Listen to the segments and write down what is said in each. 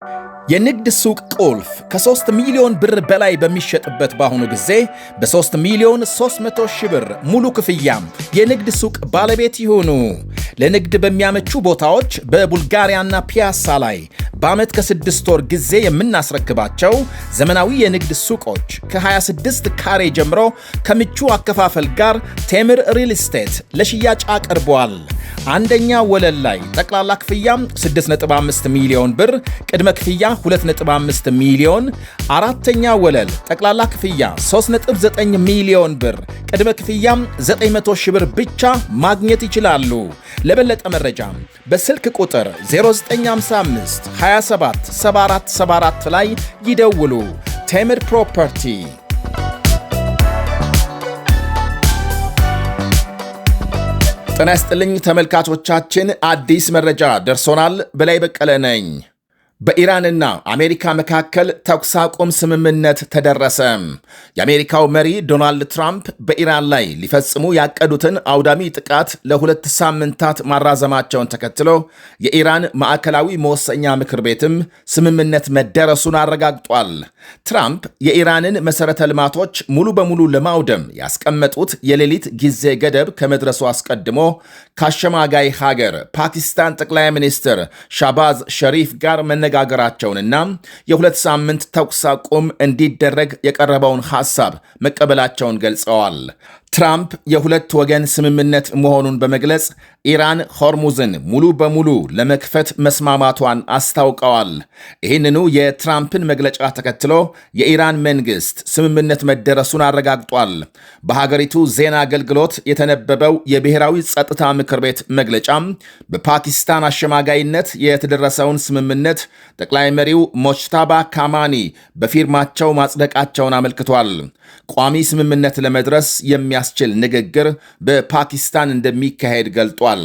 የንግድ ሱቅ ቁልፍ ከ3 ሚሊዮን ብር በላይ በሚሸጥበት በአሁኑ ጊዜ በ3 ሚሊዮን 300 ሺህ ብር ሙሉ ክፍያም የንግድ ሱቅ ባለቤት ይሁኑ። ለንግድ በሚያመቹ ቦታዎች በቡልጋሪያና ፒያሳ ላይ በዓመት ከ6 ወር ጊዜ የምናስረክባቸው ዘመናዊ የንግድ ሱቆች ከ26 ካሬ ጀምሮ ከምቹ አከፋፈል ጋር ቴምር ሪል ስቴት ለሽያጭ አቅርቧል። አንደኛ ወለል ላይ ጠቅላላ ክፍያ 6.5 ሚሊዮን ብር፣ ቅድመ ክፍያ 2.5 ሚሊዮን፣ አራተኛ ወለል ጠቅላላ ክፍያ 3.9 ሚሊዮን ብር፣ ቅድመ ክፍያ 900 ሺህ ብር ብቻ ማግኘት ይችላሉ። ለበለጠ መረጃ በስልክ ቁጥር 0955 27 74 74 ላይ ይደውሉ። ቴምር ፕሮፐርቲ። ጤና ይስጥልኝ ተመልካቾቻችን፣ አዲስ መረጃ ደርሶናል። በላይ በቀለ ነኝ። በኢራንና አሜሪካ መካከል ተኩስ አቁም ስምምነት ተደረሰ። የአሜሪካው መሪ ዶናልድ ትራምፕ በኢራን ላይ ሊፈጽሙ ያቀዱትን አውዳሚ ጥቃት ለ2 ሳምንታት ማራዘማቸውን ተከትሎ የኢራን ማዕከላዊ መወሰኛ ምክር ቤትም ስምምነት መደረሱን አረጋግጧል። ትራምፕ የኢራንን መሠረተ ልማቶች ሙሉ በሙሉ ለማውደም ያስቀመጡት የሌሊት ጊዜ ገደብ ከመድረሱ አስቀድሞ ከአሸማጋይ ሀገር ፓኪስታን ጠቅላይ ሚኒስትር ሻባዝ ሸሪፍ ጋር መነጋገራቸውንና የ2 ሳምንት ተኩስ አቁም እንዲደረግ የቀረበውን ሐሳብ መቀበላቸውን ገልጸዋል። ትራምፕ የሁለት ወገን ስምምነት መሆኑን በመግለጽ ኢራን ሆርሙዝን ሙሉ በሙሉ ለመክፈት መስማማቷን አስታውቀዋል። ይህንኑ የትራምፕን መግለጫ ተከትሎ የኢራን መንግሥት ስምምነት መደረሱን አረጋግጧል። በሀገሪቱ ዜና አገልግሎት የተነበበው የብሔራዊ ጸጥታ ምክር ቤት መግለጫም በፓኪስታን አሸማጋይነት የተደረሰውን ስምምነት ጠቅላይ መሪው ሞጅታባ ካማኒ በፊርማቸው ማጽደቃቸውን አመልክቷል። ቋሚ ስምምነት ለመድረስ የሚያስችል ንግግር በፓኪስታን እንደሚካሄድ ገልጧል።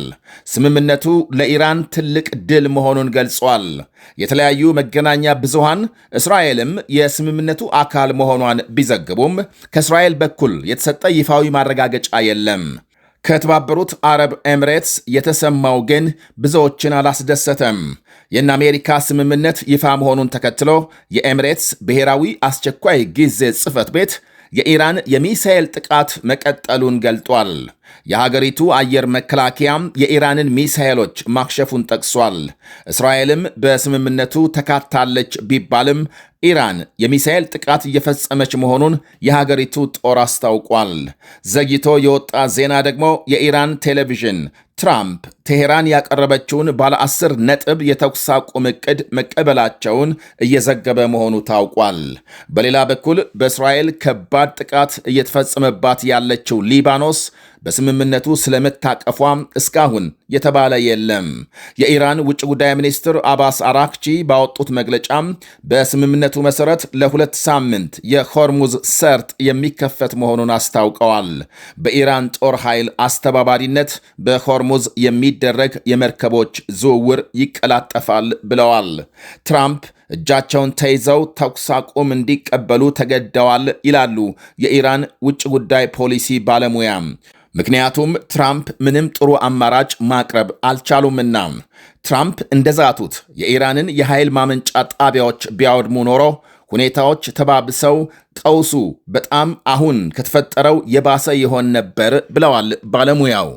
ስምምነቱ ለኢራን ትልቅ ድል መሆኑን ገልጿል። የተለያዩ መገናኛ ብዙሃን እስራኤልም የስምምነቱ አካል መሆኗን ቢዘግቡም ከእስራኤል በኩል የተሰጠ ይፋዊ ማረጋገጫ የለም። ከተባበሩት አረብ ኤምሬትስ የተሰማው ግን ብዙዎችን አላስደሰተም። የእነ አሜሪካ ስምምነት ይፋ መሆኑን ተከትሎ የኤምሬትስ ብሔራዊ አስቸኳይ ጊዜ ጽሕፈት ቤት የኢራን የሚሳኤል ጥቃት መቀጠሉን ገልጧል። የሀገሪቱ አየር መከላከያም የኢራንን ሚሳኤሎች ማክሸፉን ጠቅሷል። እስራኤልም በስምምነቱ ተካታለች ቢባልም ኢራን የሚሳኤል ጥቃት እየፈጸመች መሆኑን የሀገሪቱ ጦር አስታውቋል። ዘግይቶ የወጣ ዜና ደግሞ የኢራን ቴሌቪዥን ትራምፕ ቴሄራን ያቀረበችውን ባለ 10 ነጥብ የተኩስ አቁም ዕቅድ መቀበላቸውን እየዘገበ መሆኑ ታውቋል። በሌላ በኩል በእስራኤል ከባድ ጥቃት እየተፈጸመባት ያለችው ሊባኖስ በስምምነቱ ስለመታቀፏም እስካሁን የተባለ የለም። የኢራን ውጭ ጉዳይ ሚኒስትር አባስ አራክቺ ባወጡት መግለጫም በስምምነቱ መሠረት ለ2 ሳምንት የሆርሙዝ ሰርጥ የሚከፈት መሆኑን አስታውቀዋል። በኢራን ጦር ኃይል አስተባባሪነት በሆርሙዝ የሚደረግ የመርከቦች ዝውውር ይቀላጠፋል ብለዋል። ትራምፕ እጃቸውን ተይዘው ተኩስ አቁም እንዲቀበሉ ተገደዋል ይላሉ የኢራን ውጭ ጉዳይ ፖሊሲ ባለሙያ። ምክንያቱም ትራምፕ ምንም ጥሩ አማራጭ ማቅረብ አልቻሉምና። ትራምፕ እንደዛቱት የኢራንን የኃይል ማመንጫ ጣቢያዎች ቢያወድሙ ኖሮ ሁኔታዎች ተባብሰው ቀውሱ በጣም አሁን ከተፈጠረው የባሰ ይሆን ነበር ብለዋል ባለሙያው።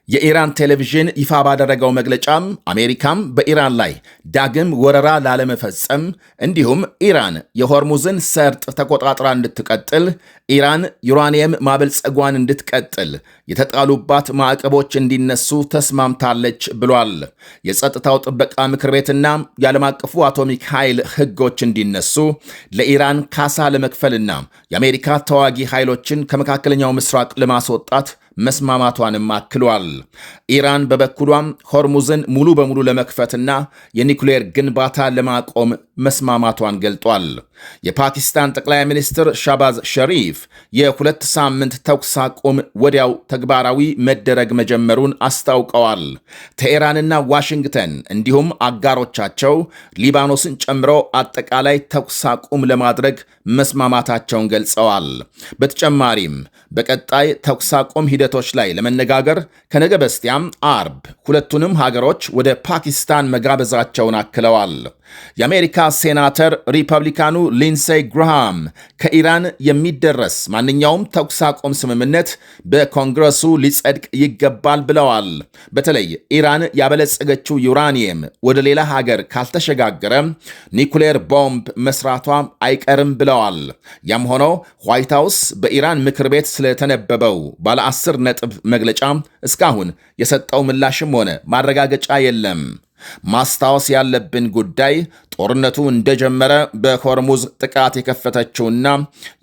የኢራን ቴሌቪዥን ይፋ ባደረገው መግለጫም አሜሪካም በኢራን ላይ ዳግም ወረራ ላለመፈጸም እንዲሁም ኢራን የሆርሙዝን ሰርጥ ተቆጣጥራ እንድትቀጥል፣ ኢራን ዩራኒየም ማበልጸጓን እንድትቀጥል የተጣሉባት ማዕቀቦች እንዲነሱ ተስማምታለች ብሏል። የጸጥታው ጥበቃ ምክር ቤትና የዓለም አቀፉ አቶሚክ ኃይል ሕጎች እንዲነሱ፣ ለኢራን ካሳ ለመክፈልና የአሜሪካ ተዋጊ ኃይሎችን ከመካከለኛው ምስራቅ ለማስወጣት መስማማቷንም አክሏል። ኢራን በበኩሏም ሆርሙዝን ሙሉ በሙሉ ለመክፈትና የኒኩሌር ግንባታ ለማቆም መስማማቷን ገልጧል። የፓኪስታን ጠቅላይ ሚኒስትር ሻባዝ ሸሪፍ የ2 ሳምንት ተኩስ አቁም ወዲያው ተግባራዊ መደረግ መጀመሩን አስታውቀዋል። ቴሄራንና ዋሽንግተን እንዲሁም አጋሮቻቸው ሊባኖስን ጨምሮ አጠቃላይ ተኩስ አቁም ለማድረግ መስማማታቸውን ገልጸዋል። በተጨማሪም በቀጣይ ተኩስ አቁም ሂደቶች ላይ ለመነጋገር ከነገ በስቲያም አርብ ሁለቱንም ሀገሮች ወደ ፓኪስታን መጋበዛቸውን አክለዋል። የአሜሪካ ሴናተር ሪፐብሊካኑ ሊንሴይ ግራሃም ከኢራን የሚደረስ ማንኛውም ተኩስ አቁም ስምምነት በኮንግረሱ ሊጸድቅ ይገባል ብለዋል። በተለይ ኢራን ያበለጸገችው ዩራኒየም ወደ ሌላ ሀገር ካልተሸጋገረ ኒኩሌር ቦምብ መስራቷ አይቀርም ብለዋል። ያም ሆኖ ዋይት ሃውስ በኢራን ምክር ቤት ስለተነበበው ባለ 10 ነጥብ መግለጫ እስካሁን የሰጠው ምላሽም ሆነ ማረጋገጫ የለም። ማስታወስ ያለብን ጉዳይ ጦርነቱ እንደጀመረ በሆርሙዝ ጥቃት የከፈተችውና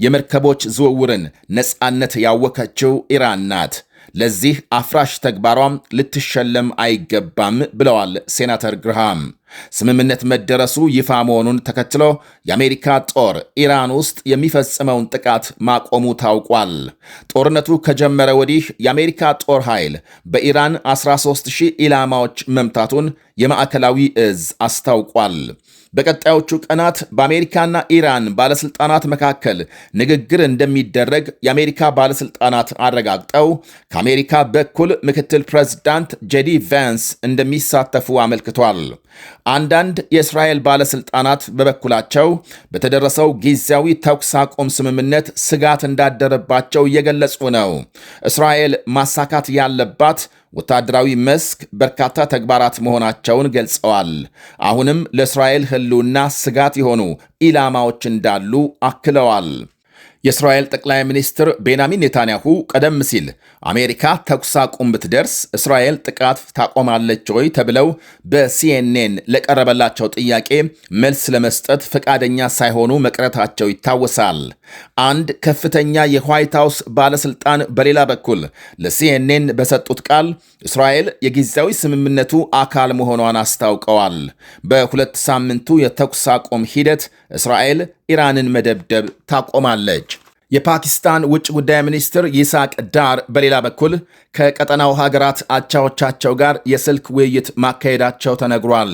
የመርከቦች ዝውውርን ነፃነት ያወከችው ኢራን ናት። ለዚህ አፍራሽ ተግባሯም ልትሸለም አይገባም ብለዋል ሴናተር ግርሃም። ስምምነት መደረሱ ይፋ መሆኑን ተከትሎ የአሜሪካ ጦር ኢራን ውስጥ የሚፈጽመውን ጥቃት ማቆሙ ታውቋል። ጦርነቱ ከጀመረ ወዲህ የአሜሪካ ጦር ኃይል በኢራን 13,000 ኢላማዎች መምታቱን የማዕከላዊ እዝ አስታውቋል። በቀጣዮቹ ቀናት በአሜሪካና ኢራን ባለስልጣናት መካከል ንግግር እንደሚደረግ የአሜሪካ ባለስልጣናት አረጋግጠው ከአሜሪካ በኩል ምክትል ፕሬዝዳንት ጄዲ ቫንስ እንደሚሳተፉ አመልክቷል። አንዳንድ የእስራኤል ባለስልጣናት በበኩላቸው በተደረሰው ጊዜያዊ ተኩስ አቁም ስምምነት ስጋት እንዳደረባቸው እየገለጹ ነው። እስራኤል ማሳካት ያለባት ወታደራዊ መስክ በርካታ ተግባራት መሆናቸውን ገልጸዋል። አሁንም ለእስራኤል ሕልውና ስጋት የሆኑ ኢላማዎች እንዳሉ አክለዋል። የእስራኤል ጠቅላይ ሚኒስትር ቤንያሚን ኔታንያሁ ቀደም ሲል አሜሪካ ተኩስ አቁም ብትደርስ እስራኤል ጥቃት ታቆማለች ወይ ተብለው በሲኤንኤን ለቀረበላቸው ጥያቄ መልስ ለመስጠት ፈቃደኛ ሳይሆኑ መቅረታቸው ይታወሳል። አንድ ከፍተኛ የዋይት ሃውስ ባለስልጣን በሌላ በኩል ለሲኤንኤን በሰጡት ቃል እስራኤል የጊዜያዊ ስምምነቱ አካል መሆኗን አስታውቀዋል። በሁለት ሳምንቱ የተኩስ አቁም ሂደት እስራኤል ኢራንን መደብደብ ታቆማለች። የፓኪስታን ውጭ ጉዳይ ሚኒስትር ይስሐቅ ዳር በሌላ በኩል ከቀጠናው ሀገራት አቻዎቻቸው ጋር የስልክ ውይይት ማካሄዳቸው ተነግሯል።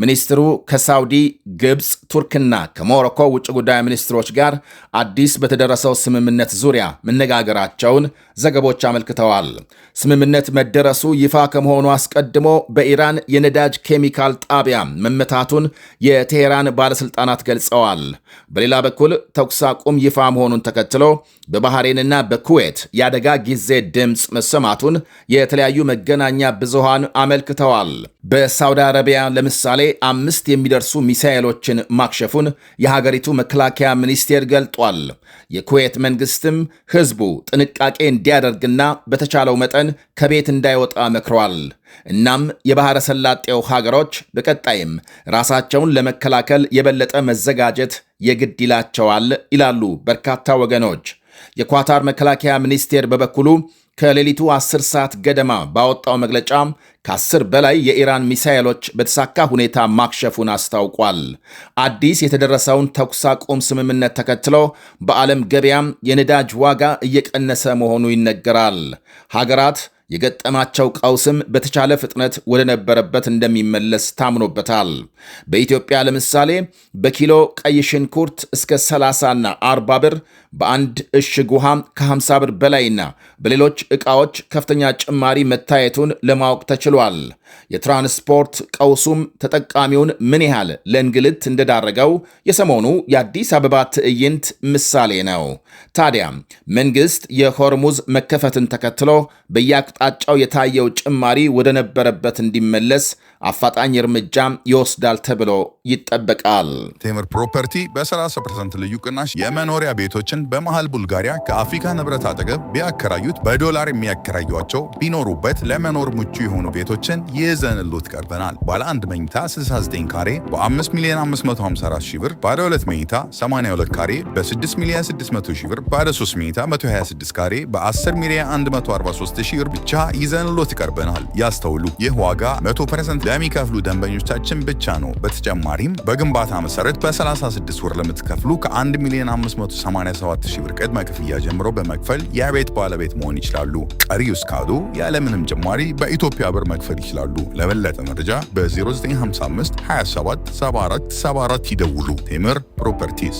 ሚኒስትሩ ከሳውዲ፣ ግብፅ፣ ቱርክና ከሞሮኮ ውጭ ጉዳይ ሚኒስትሮች ጋር አዲስ በተደረሰው ስምምነት ዙሪያ መነጋገራቸውን ዘገቦች አመልክተዋል። ስምምነት መደረሱ ይፋ ከመሆኑ አስቀድሞ በኢራን የነዳጅ ኬሚካል ጣቢያ መመታቱን የቴሄራን ባለሥልጣናት ገልጸዋል። በሌላ በኩል ተኩስ አቁም ይፋ መሆኑን ተከትሎ በባህሬንና በኩዌት የአደጋ ጊዜ ድምፅ መሰማቱን የተለያዩ መገናኛ ብዙሃን አመልክተዋል። በሳውዲ አረቢያ ለምሳሌ 5 የሚደርሱ ሚሳኤሎችን ማክሸፉን የሀገሪቱ መከላከያ ሚኒስቴር ገልጧል። የኩዌት መንግስትም ሕዝቡ ጥንቃቄ እንዲያደርግና በተቻለው መጠን ከቤት እንዳይወጣ መክሯል። እናም የባሕረ ሰላጤው ሀገሮች በቀጣይም ራሳቸውን ለመከላከል የበለጠ መዘጋጀት የግድ ይላቸዋል ይላሉ በርካታ ወገኖች። የኳታር መከላከያ ሚኒስቴር በበኩሉ ከሌሊቱ 10 ሰዓት ገደማ ባወጣው መግለጫ ከ10 በላይ የኢራን ሚሳኤሎች በተሳካ ሁኔታ ማክሸፉን አስታውቋል። አዲስ የተደረሰውን ተኩስ አቁም ስምምነት ተከትሎ በዓለም ገበያም የነዳጅ ዋጋ እየቀነሰ መሆኑ ይነገራል። ሀገራት የገጠማቸው ቀውስም በተቻለ ፍጥነት ወደ ነበረበት እንደሚመለስ ታምኖበታል። በኢትዮጵያ ለምሳሌ በኪሎ ቀይ ሽንኩርት እስከ 30ና 40 ብር፣ በአንድ እሽግ ውሃ ከ50 ብር በላይና በሌሎች ዕቃዎች ከፍተኛ ጭማሪ መታየቱን ለማወቅ ተችሏል። የትራንስፖርት ቀውሱም ተጠቃሚውን ምን ያህል ለእንግልት እንደዳረገው የሰሞኑ የአዲስ አበባ ትዕይንት ምሳሌ ነው። ታዲያ መንግሥት የሆርሙዝ መከፈትን ተከትሎ በየአቅጣጫው የታየው ጭማሪ ወደ ነበረበት እንዲመለስ አፋጣኝ እርምጃ ይወስዳል ተብሎ ይጠበቃል። ቴምር ፕሮፐርቲ በ30% ልዩ ቅናሽ የመኖሪያ ቤቶችን በመሃል ቡልጋሪያ ከአፍሪካ ንብረት አጠገብ ቢያከራዩት በዶላር የሚያከራዩቸው ቢኖሩበት ለመኖር ምቹ የሆኑ ቤቶችን ይዘንሎት ቀርበናል። ባለ 1 መኝታ 69 ካሬ በ5,554,000 ብር፣ ባለ 2 መኝታ 82 ካሬ በ6,600,000 ብር፣ ባለ 3 መኝታ 126 ካሬ በ10,143,000 ብር ብቻ ይዘንሎት ቀርበናል። ያስተውሉ፣ ይህ ዋጋ 100% ለሚከፍሉ ደንበኞቻችን ብቻ ነው። በተጨማሪም በግንባታ መሰረት በ36 ወር ለምትከፍሉ ከ1,587,000 ብር ቅድመ ክፍያ ጀምሮ በመክፈል የቤት ባለቤት መሆን ይችላሉ። ቀሪው እስካዱ ያለምንም ጭማሪ በኢትዮጵያ ብር መክፈል ይችላሉ። ለበለጠ መረጃ በ0955 27 74 74 ይደውሉ። ቴምር ፕሮፐርቲስ